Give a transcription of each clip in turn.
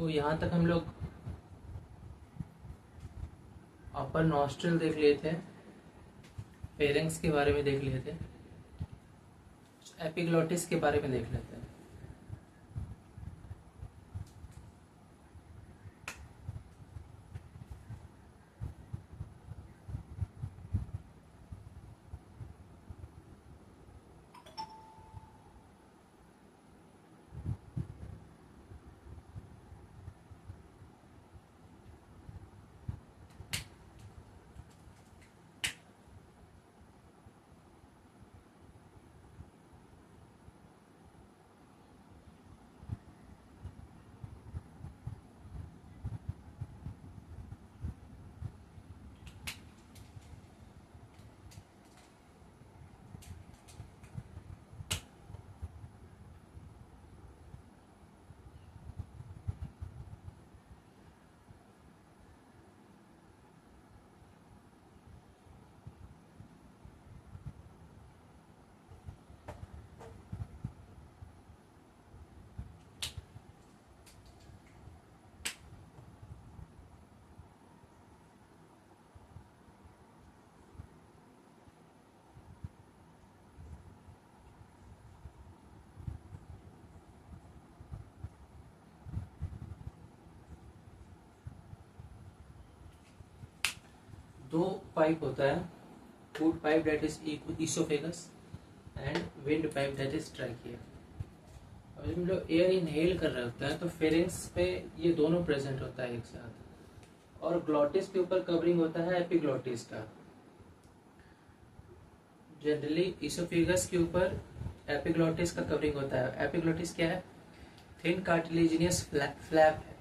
तो यहाँ तक हम लोग अपर नॉस्ट्रल देख लिए थे, फेरेंक्स के बारे में देख लिए थे, एपिग्लॉटिस के बारे में देख लेते हैं। दो पाइप होता है, food pipe that is oesophagus and wind pipe that is trachea. अब जब हम लोग एयर इनहेल कर रहे होते हैं तो फेरेंक्स पे ये दोनों प्रेजेंट होता है एक साथ, और ग्लॉटिस के ऊपर कवरिंग होता है एपिग्लॉटिस का। जनरली ईसोफेगस के ऊपर एपिग्लॉटिस का कवरिंग होता है। एपिग्लॉटिस क्या है? थिन कार्टिलेजिनियस फ्लैप है,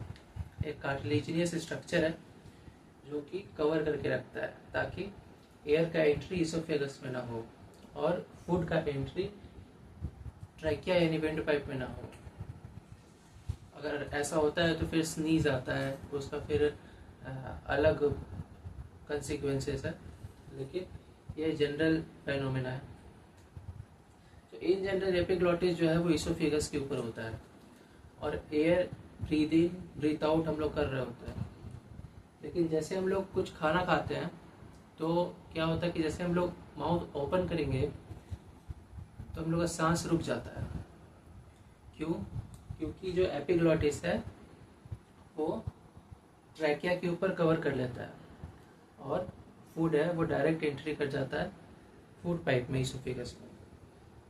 एक कार्टिलेजिनियस स्ट्रक्चर है जो कि कवर करके रखता है ताकि एयर का एंट्री ईसोफेगस में ना हो और फूड का एंट्री ट्रैकिया यानी विंड पाइप में ना हो। अगर ऐसा होता है तो फिर स्नीज आता है, उसका फिर अलग कंसिक्वेंसेस है, लेकिन ये जनरल फेनोमेना है। तो इन जनरल एपिग्लॉटिस जो है वो ईसोफेगस के ऊपर होता है और एयर ब्रीथ इन ब्रीथ आउट हम लोग कर रहे होते हैं। लेकिन जैसे हम लोग कुछ खाना खाते हैं तो क्या होता है कि जैसे हम लोग माउथ ओपन करेंगे तो हम लोग का सांस रुक जाता है। क्यों? क्योंकि जो एपिग्लॉटिस है वो ट्रैकिया के ऊपर कवर कर लेता है और फूड है वो डायरेक्ट एंट्री कर जाता है फूड पाइप में, ईसोफेगस में।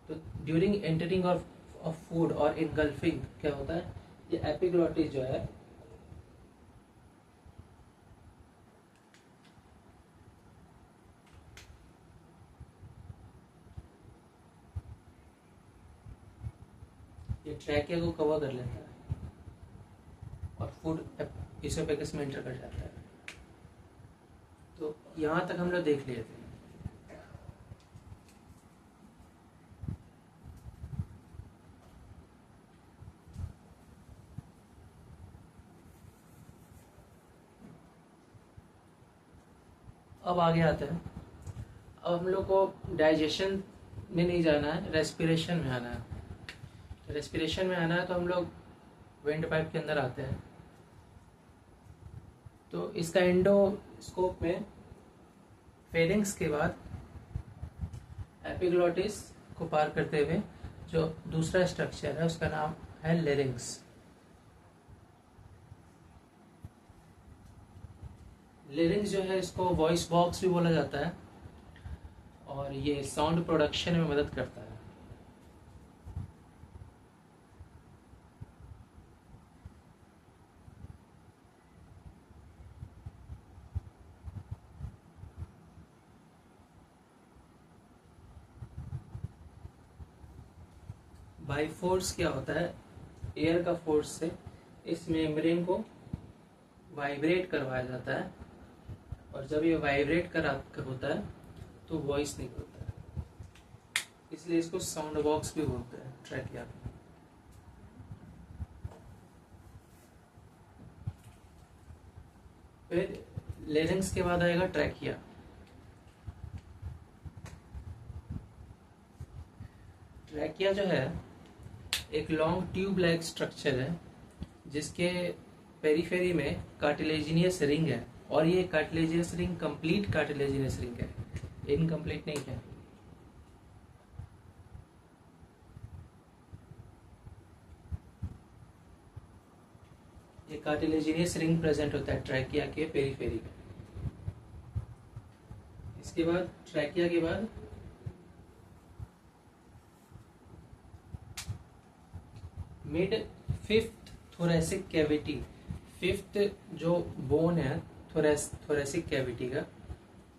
तो ड्यूरिंग एंटरिंग ऑफ फूड और इनगल्फिंग क्या होता है, ये एपिग्लॉटिस जो है ये ट्रैकिया को कवर कर लेता है और फूड ईसोफेगस में एंटर कर जाता है। तो यहाँ तक हम लोग देख लिए थे। अब आगे आते हैं। अब हम लोग को डाइजेशन में नहीं जाना है, रेस्पिरेशन में आना है। रेस्पिरेशन में आना है तो हम लोग विंड पाइप के अंदर आते हैं। तो इसका एंडोस्कोप में फेरिंग्स के बाद एपिग्लॉटिस को पार करते हुए जो दूसरा स्ट्रक्चर है उसका नाम है लेरिंग्स। लेरिंग्स जो है इसको वॉइस बॉक्स भी बोला जाता है और ये साउंड प्रोडक्शन में मदद करता है। बाई फोर्स क्या होता है, एयर का फोर्स से इस मेम्ब्रेन को वाइब्रेट करवाया जाता है और जब ये वाइब्रेट कर होता है तो वॉइस निकलता है, इसलिए इसको साउंड बॉक्स भी बोलते हैं ट्रैकिया। फिर लेरिंग्स के बाद आएगा ट्रैकिया। ट्रैकिया जो है एक लॉन्ग ट्यूब लाइक स्ट्रक्चर है जिसके पेरीफेरी में कार्टिलेजिनियस रिंग है, और ये cartilaginous ring complete cartilaginous ring है, इनकम्प्लीट नहीं है। ये कार्टिलेजिनियस रिंग प्रेजेंट होता है ट्रैकिया के पेरीफेरी में। इसके बाद ट्रैकिया के बाद mid fifth thoracic cavity, fifth जो बोन है थोरेसिक कैविटी का,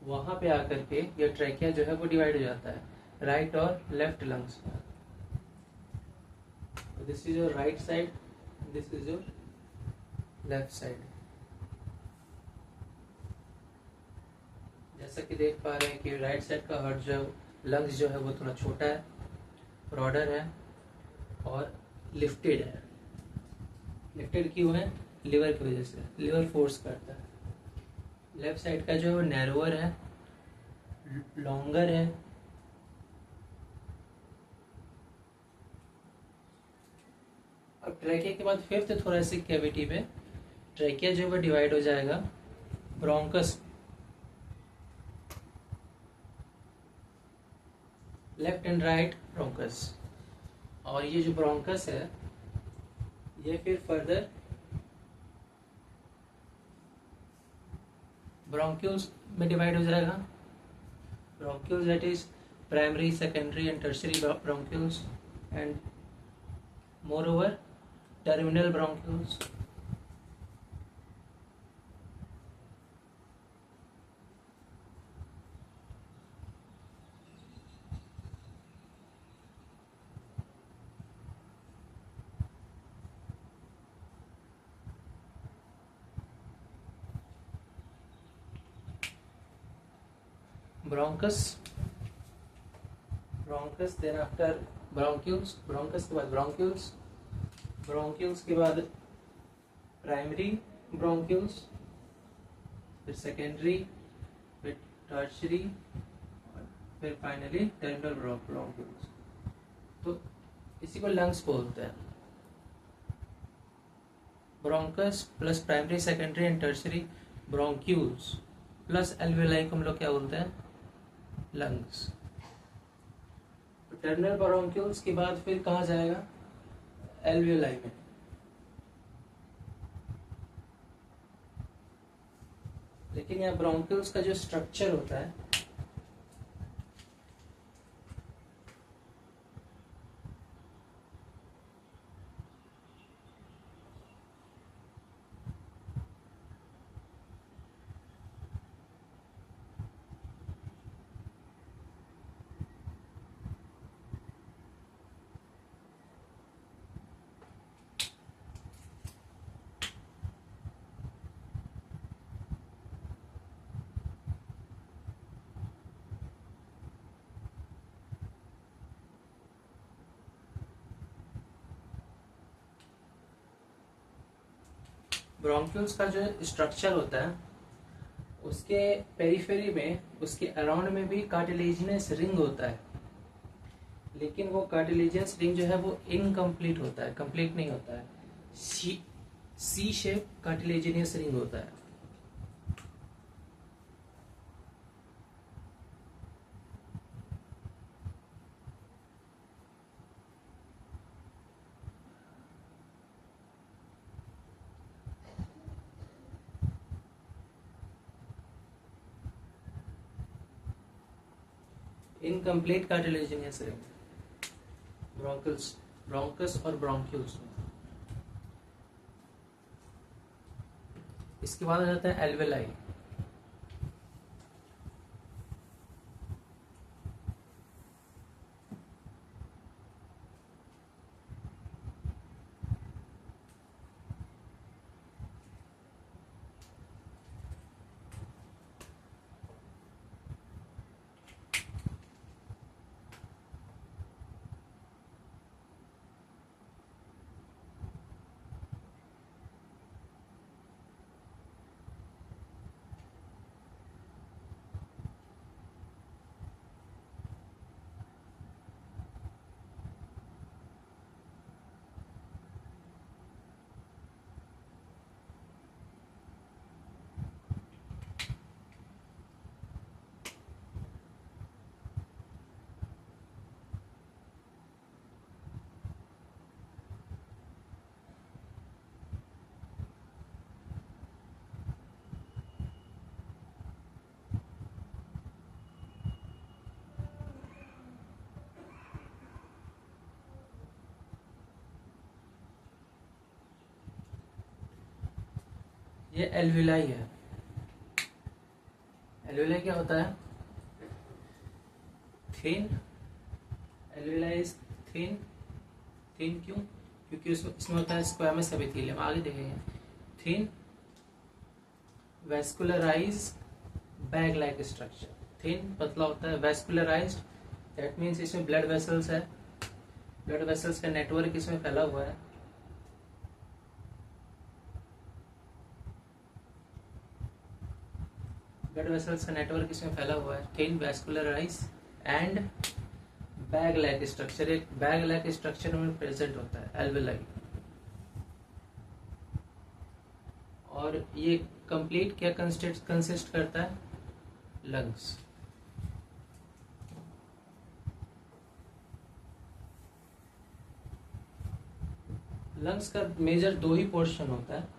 वहां पे आकर के ये ट्रैकिया जो है वो डिवाइड हो जाता है राइट और लेफ्ट लंग्स में। This is your right side, this is your left side. जैसा कि देख पा रहे हैं कि राइट साइड का हार्ट जो लंग्स जो है वो थोड़ा छोटा है, ब्रॉडर है और लिफ्टेड है। लिफ्टेड क्यों है? लिवर की वजह से, लिवर फोर्स करता है। लेफ्ट साइड का जो है वो नैरोअर है, लॉन्गर है। अब ट्रैकिया के बाद फिफ्थ थोरेसिक कैविटी में ट्रैकिया जो है डिवाइड हो जाएगा bronchus, left and right bronchus. और ये जो ब्रोंकस है ये फिर फर्दर ब्रोंक्यूल्स में डिवाइड हो जाएगा। Bronchioles that is primary, secondary and tertiary bronchioles and more terminal bronchioles. Bronchus, then after bronchioles, bronchus के बाद ब्रोंक्यूल्स, ब्रोंक्यूल्स के बाद प्राइमरी ब्रोंक्यूल्स, फिर सेकेंडरी, फिर टर्शियरी, फिर फाइनली टर्मिनल ब्रोंक्यूल्स। तो इसी को लंग्स बोलते हैं। Bronchus plus primary, secondary and tertiary bronchioles plus alveoli को हम लोग क्या बोलते हैं? लंग्स। टर्मिनल ब्रोंक्यूल्स के बाद फिर कहाँ जाएगा? एल्वेलाई में। लेकिन यहाँ ब्रोंक्यूल्स का जो स्ट्रक्चर होता है ब्रोंक्यूल्स का जो स्ट्रक्चर होता है उसके पेरिफेरी में, उसके अराउंड में भी कार्टिलेजिनस रिंग होता है, लेकिन वो कार्टिलेजिनस रिंग जो है वो इनकम्प्लीट होता है, कंप्लीट नहीं होता है। सी शेप कार्टिलेजिनस रिंग होता है। इनकम्प्लीट कार्टिलेजिनस रिंग ब्रोंकस और ब्रोंक्यूल्स में। इसके बाद आ जाता है एल्वेलाई। ये एल्विलाई है। एल्विलाई क्या होता है? Thin. Alveoli is thin. Thin क्यों? क्योंकि इसमें होता है स्क्वैमस एपिथेलियम, आगे देखेंगे। Thin vascularise bag like structure. Thin पतला होता है, वेस्कुलराइज्ड दैट मीन्स इसमें ब्लड वेसल्स है, ब्लड वेसल्स का नेटवर्क इसमें फैला हुआ है। ब्लड वेसल्स का नेटवर्क इसमें फैला हुआ है। Thin vascularise and bag like structure, एक बैग लाइक स्ट्रक्चर में प्रेजेंट होता है एल्वेलाई। और ये कंप्लीट क्या कंसिस्ट करता है? लंग्स। लंग्स का मेजर दो ही पोर्शन होता है।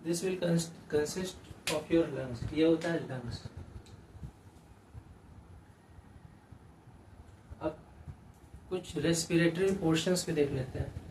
This will consist of your lungs. ये होता है लंग्स। अब कुछ रेस्पिरेटरी पोर्शंस भी देख लेते हैं।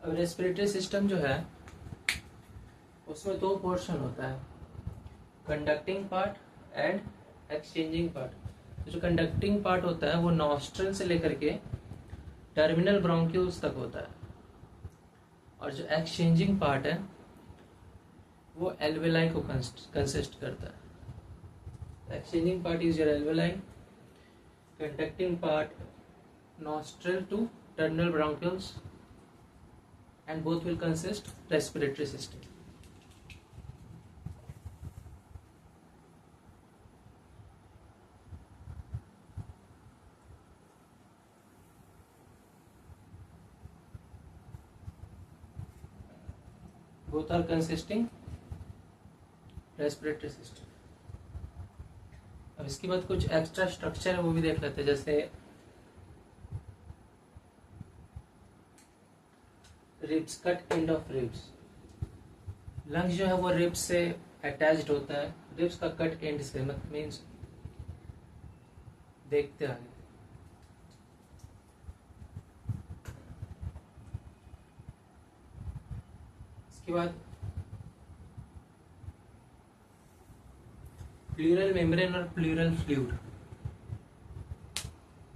अब रेस्पिरेटरी सिस्टम जो है उसमें दो पोर्शन होता है, conducting part and exchanging part. जो कंडक्टिंग पार्ट होता है वो नॉस्ट्रल से लेकर के टर्मिनल ब्रोंक्यूल्स तक होता है, और जो एक्सचेंजिंग पार्ट है वो एल्वेलाई को कंसिस्ट करता है। Exchanging part is your alveoli, conducting part nostril to terminal bronchioles, and both will consist respiratory system. Both are consisting respiratory system. अब इसके बाद कुछ एक्स्ट्रा स्ट्रक्चर है वो भी देख लेते हैं, जैसे ribs, cut end of ribs. Lungs जो है वो रिब्स से अटैच्ड होता है, रिब्स का कट एंड से, मतलब मीन्स देखते आगे। इसके बाद प्लूरल मेम्ब्रेन और प्लूरल फ्लूइड।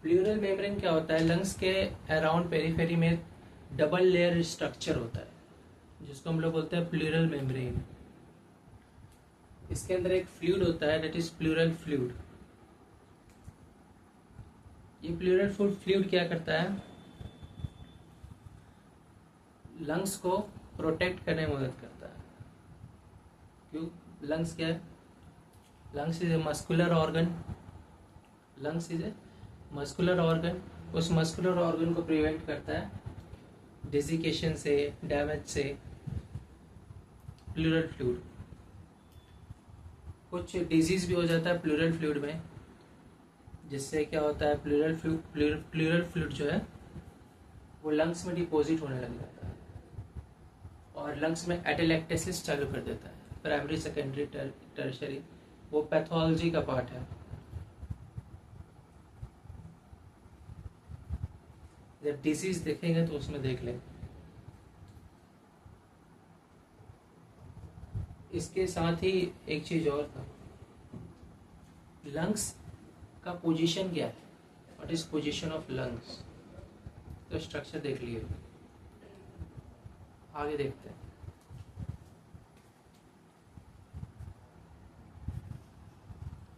प्लूरल मेम्ब्रेन क्या होता है? लंग्स के अराउंड पेरिफेरी में डबल लेयर स्ट्रक्चर होता है जिसको हम लोग बोलते हैं प्लूरल मेम्ब्रेन। इसके अंदर एक फ्लूइड होता है, दैट इज प्लूरल फ्लूइड। ये प्लूरल फ्लूइड क्या करता है? लंग्स को प्रोटेक्ट करने में मदद करता है। क्यों? लंग्स क्या है? Lungs is a muscular organ. Lungs is a muscular organ. उस मस्कुलर ऑर्गन को प्रिवेंट करता है डिजिकेशन से, डैमेज से, प्लूरल फ्लूइड। कुछ डिजीज भी हो जाता है प्लूरल फ्लूइड में, जिससे क्या होता है प्लूरल फ्लूइड जो है वो लंग्स में डिपॉजिट होने लग जाता है और लंग्स में एटेलेक्टेसिस चालू कर देता है। प्राइमरी, सेकेंडरी, टर्शरी, वो पैथोलॉजी का पार्ट है। जब डिजीज देखेंगे तो उसमें देख लें। इसके साथ ही एक चीज और था, लंग्स का पोजीशन क्या है, what is position of lungs, तो स्ट्रक्चर देख लिए। आगे देखते हैं।